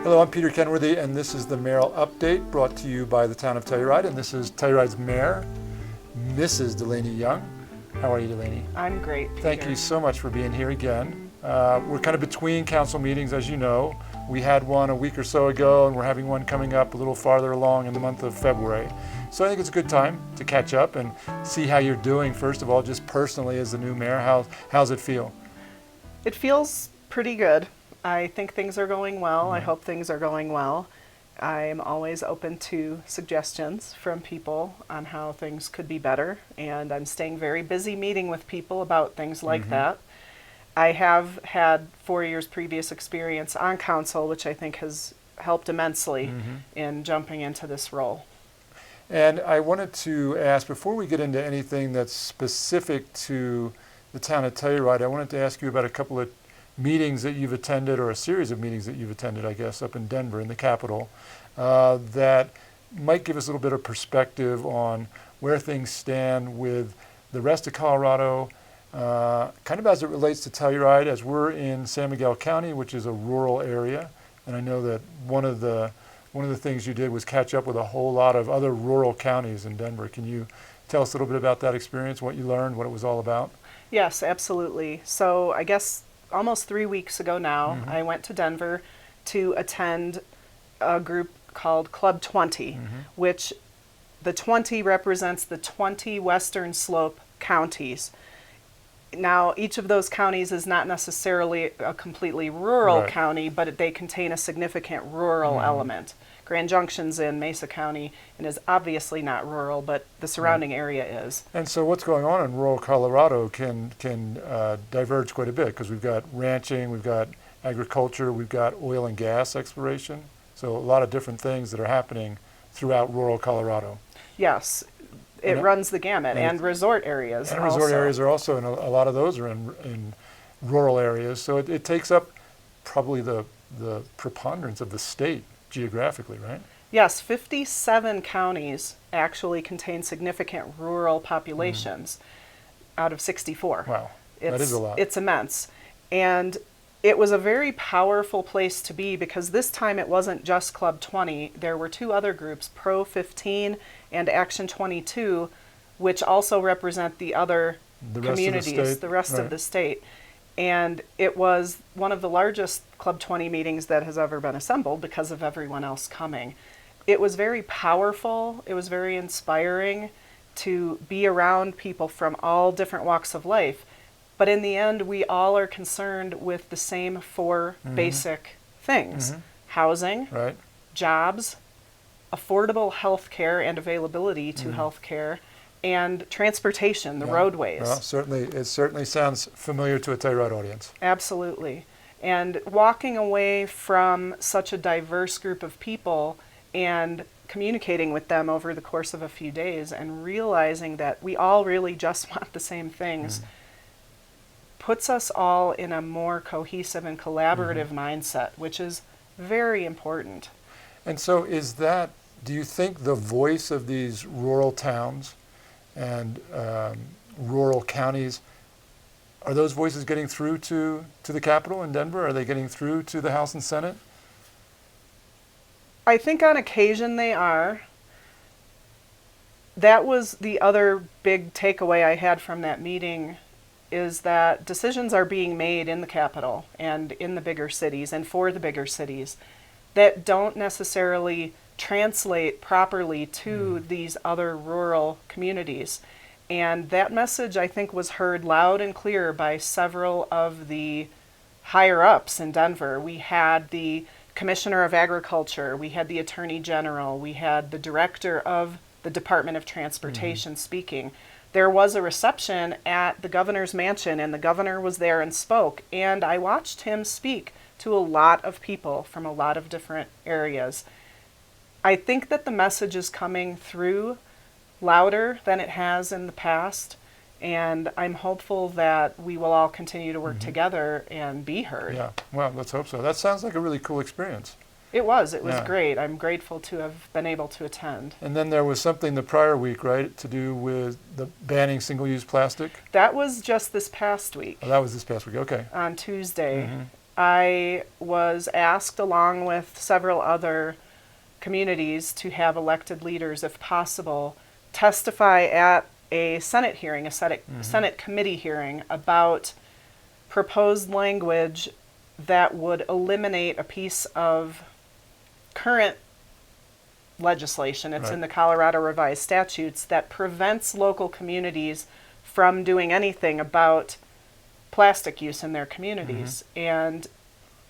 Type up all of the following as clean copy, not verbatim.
Hello, I'm Peter Kenworthy, and this is the Mayoral Update brought to you by the town of Telluride, and this is Telluride's Mayor, Mrs. DeLanie Young. How are you, DeLanie? I'm great, Peter. Thank you so much for being here again. We're kind of between council meetings, as you know. We had one a week or so ago, and we're having one coming up a little farther along in the month of February. So I think it's a good time to catch up and see how you're doing, first of all, just personally as the new mayor. How's it feel? It feels pretty good. I think things are going well. I hope things are going well. I'm always open to suggestions from people on how things could be better, and I'm staying very busy meeting with people about things like that. I have had 4 years previous experience on council, which I think has helped immensely in jumping into this role. And I wanted to ask, before we get into anything that's specific to the town of Telluride, I wanted to ask you about a couple of meetings that you've attended, or a series of meetings that you've attended, I guess, up in Denver, in the capital, that might give us a little bit of perspective on where things stand with the rest of Colorado, kind of as it relates to Telluride, as we're in San Miguel County, which is a rural area. And I know that one of the things you did was catch up with a whole lot of other rural counties in Denver. Can you tell us a little bit about that experience, what you learned, what it was all about? Yes, absolutely. So I guess almost 3 weeks ago now, I went to Denver to attend a group called Club 20, which the 20 represents the 20 Western Slope counties. Now, each of those counties is not necessarily a completely rural county, but they contain a significant rural element. Grand Junction's in Mesa County and is obviously not rural, but the surrounding area is. And so what's going on in rural Colorado can diverge quite a bit, because we've got ranching, we've got agriculture, we've got oil and gas exploration. So a lot of different things that are happening throughout rural Colorado. Yes, it runs the gamut, and resort areas and also. Resort areas are also, and a lot of those are in rural areas. So it takes up probably the preponderance of the state geographically, right? Yes, 57 counties actually contain significant rural populations out of 64. Wow, that is a lot. It's immense. And it was a very powerful place to be, because this time it wasn't just Club 20. There were two other groups, Pro 15 and Action 22, which also represent the other communities, the rest of the state. And it was one of the largest Club 20 meetings that has ever been assembled because of everyone else coming. It was very powerful. It was very inspiring to be around people from all different walks of life. But in the end, we all are concerned with the same four basic things: housing, jobs, affordable health care and availability to health care, and transportation, the roadways. Well, it certainly sounds familiar to a Telluride audience. Absolutely. And walking away from such a diverse group of people and communicating with them over the course of a few days and realizing that we all really just want the same things puts us all in a more cohesive and collaborative mindset, which is very important. And so do you think the voice of these rural towns and rural counties, are those voices getting through to the Capitol in Denver? Are they getting through to the House and Senate? I think on occasion they are. That was the other big takeaway I had from that meeting, is that decisions are being made in the Capitol and in the bigger cities and for the bigger cities that don't necessarily translate properly to these other rural communities. And that message, I think, was heard loud and clear by several of the higher-ups in Denver. We had the Commissioner of Agriculture, we had the Attorney General, we had the Director of the Department of Transportation speaking. There was a reception at the governor's mansion, and the governor was there and spoke. And I watched him speak to a lot of people from a lot of different areas. I think that the message is coming through louder than it has in the past, and I'm hopeful that we will all continue to work together and be heard. Yeah, well, let's hope so. That sounds like a really cool experience. It was great. I'm grateful to have been able to attend. And then there was something the prior week, right, to do with the banning single-use plastic? That was just this past week. Oh, that was this past week, okay. On Tuesday. I was asked, along with several other communities, to have elected leaders, if possible, testify at a Senate hearing, a Senate committee hearing, about proposed language that would eliminate a piece of current legislation. It's in the Colorado Revised Statutes that prevents local communities from doing anything about plastic use in their communities. And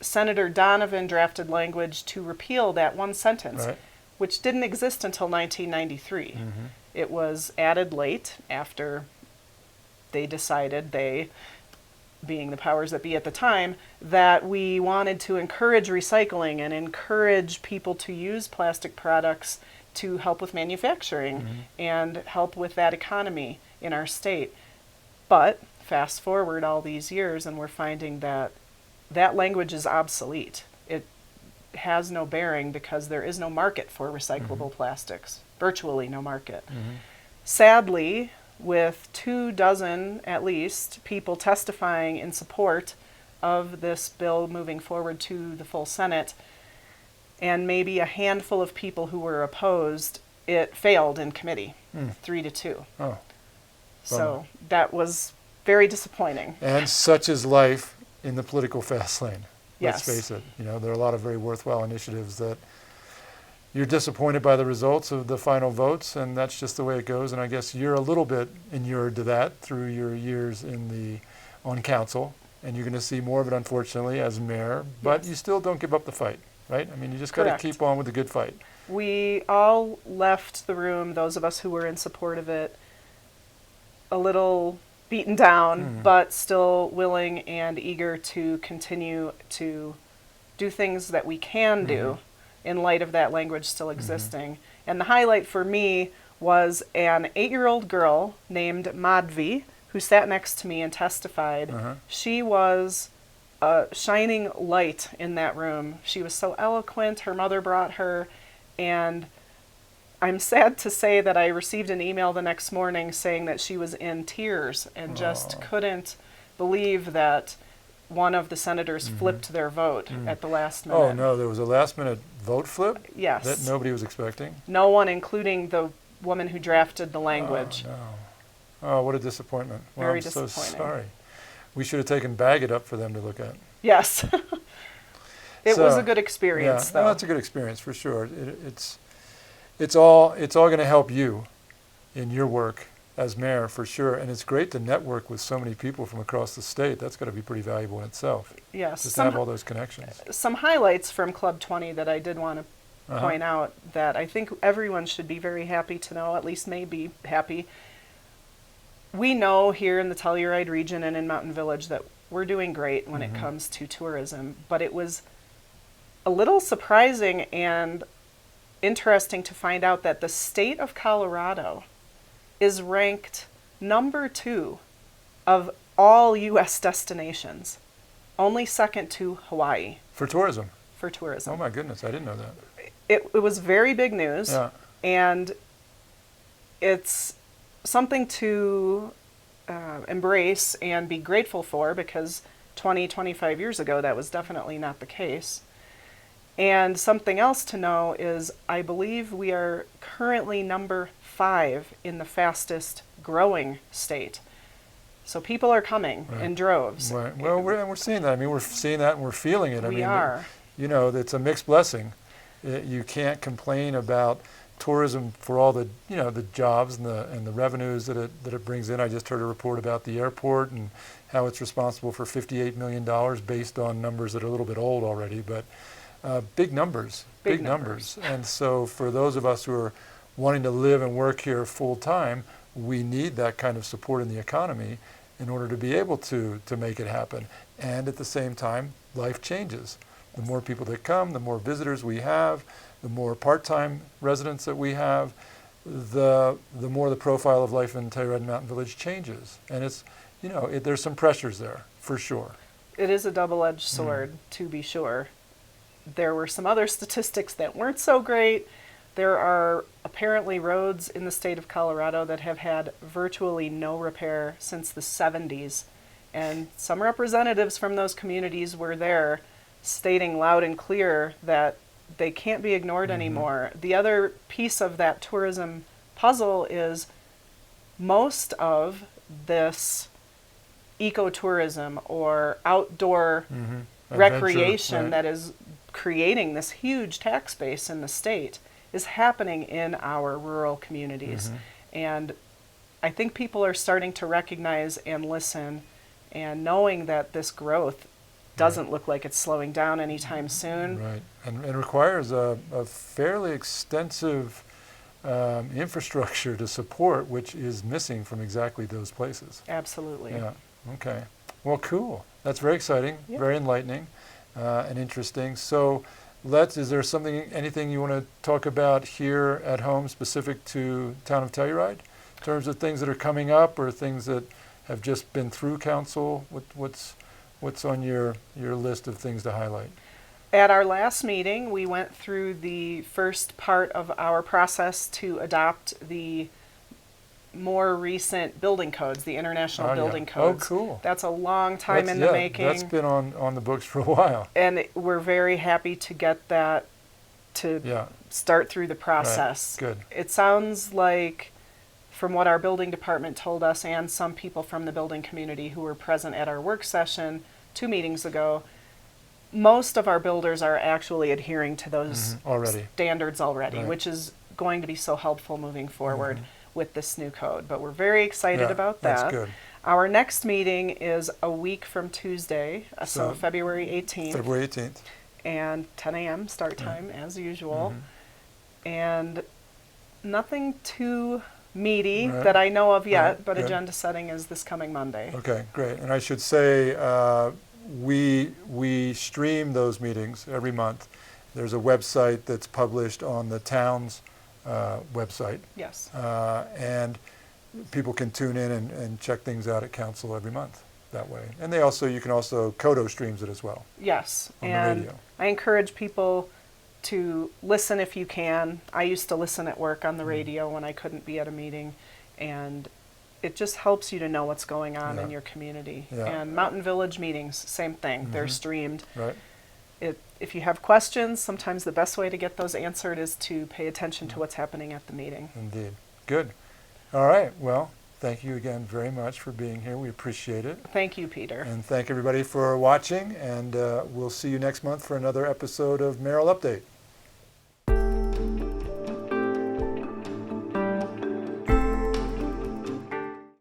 Senator Donovan drafted language to repeal that one sentence, which didn't exist until 1993. It was added late after they decided, they being the powers that be at the time, that we wanted to encourage recycling and encourage people to use plastic products to help with manufacturing and help with that economy in our state. But fast forward all these years and we're finding that that language is obsolete. It has no bearing because there is no market for recyclable plastics, virtually no market. Sadly, with 24 at least people testifying in support of this bill moving forward to the full Senate, and maybe a handful of people who were opposed, it failed in committee, 3-2. Oh, so that was very disappointing. and such is life in the political fast lane. Yes. Let's face it. You know, there are a lot of very worthwhile initiatives that you're disappointed by the results of the final votes, and that's just the way it goes. And I guess you're a little bit inured to that through your years on council, and you're going to see more of it, unfortunately, as mayor. But you still don't give up the fight, right? I mean, you just got to keep on with the good fight. We all left the room, those of us who were in support of it, a little beaten down, but still willing and eager to continue to do things that we can do in light of that language still existing. And the highlight for me was an 8-year-old girl named Maude V, who sat next to me and testified. She was a shining light in that room. She was so eloquent. Her mother brought her, and I'm sad to say that I received an email the next morning saying that she was in tears and just couldn't believe that one of the senators flipped their vote at the last minute. Oh, no, there was a last-minute vote flip? Yes. That nobody was expecting? No one, including the woman who drafted the language. Oh, no. Oh, what a disappointment. Well, Very I'm so disappointing. sorry. We should have taken Baggett up for them to look at. Yes. It was a good experience, Yeah, though. no, it's a good experience for sure. It's all going to help you in your work as mayor for sure, and it's great to network with so many people from across the state. That's got to be pretty valuable in itself. Yes. Just to have all those connections. Some highlights from Club 20 that I did want to point out that I think everyone should be very happy to know, at least may be happy. We know here in the Telluride region and in Mountain Village that we're doing great when it comes to tourism, but it was a little surprising and interesting to find out that the state of Colorado is ranked number 2 of all U.S. destinations, only second to Hawaii. For tourism? For tourism. Oh my goodness, I didn't know that. It was very big news, and it's something to embrace and be grateful for, because 25 years ago that was definitely not the case. And something else to know is I believe we are currently number 5 in the fastest growing state. So people are coming in droves. Right. Well, we're seeing that. I mean, we're seeing that and we're feeling it. We are. You know, it's a mixed blessing. You can't complain about tourism for all the, you know, the jobs and the revenues that it brings in. I just heard a report about the airport and how it's responsible for $58 million based on numbers that are a little bit old already, but big numbers. And so for those of us who are wanting to live and work here full time, we need that kind of support in the economy in order to be able to make it happen. And at the same time, life changes. The more people that come, the more visitors we have, the more part-time residents that we have, the more the profile of life in Telluride and Mountain Village changes. And it's, you know, there's some pressures there, for sure. It is a double-edged sword, to be sure. There were some other statistics that weren't so great. There are apparently roads in the state of Colorado that have had virtually no repair since the 70s. And some representatives from those communities were there stating loud and clear that they can't be ignored anymore. The other piece of that tourism puzzle is most of this ecotourism or outdoor recreation Adventure, right. that is creating this huge tax base in the state is happening in our rural communities. And I think people are starting to recognize and listen, and knowing that this growth doesn't look like it's slowing down anytime soon. Right, and requires a fairly extensive infrastructure to support, which is missing from exactly those places. Absolutely. Yeah, okay. Well, cool. That's very exciting, Yeah. very enlightening, and interesting. So is there anything you want to talk about here at home specific to town of Telluride? In terms of things that are coming up or things that have just been through council? What's on your list of things to highlight? At our last meeting, we went through the first part of our process to adopt the more recent building codes, the international Yeah. building codes. Oh, cool. That's a long time in the making. That's been on the books for a while. And we're very happy to get that to Yeah. start through the process. Good. It sounds like, from what our building department told us and some people from the building community who were present at our work session 2 meetings ago, most of our builders are actually adhering to those Already. standards already, Right. which is going to be so helpful moving forward with this new code. But we're very excited about that. That's good. Our next meeting is a week from Tuesday, so So, February 18th, February 18th. and 10 a.m. start time as usual. And nothing too meaty Right. that I know of yet, Right. but Good. agenda setting is this coming Monday. Okay, great. And I should say, we stream those meetings every month. There's a website that's published on the town's website, Yes. and people can tune in and check things out at council every month that way. And you can also, Kodo streams it as well Yes. on the And radio. I encourage people to listen if you can. I used to listen at work on the radio when I couldn't be at a meeting, and it just helps you to know what's going on in Yeah. your community. Yeah. And Mountain Village meetings, same thing. They're streamed. Right? If you have questions, sometimes the best way to get those answered is to pay attention to what's happening at the meeting. Indeed. Good. All right. Well, thank you again very much for being here. We appreciate it. Thank you, Peter. And thank everybody for watching, and we'll see you next month for another episode of Mayoral Update.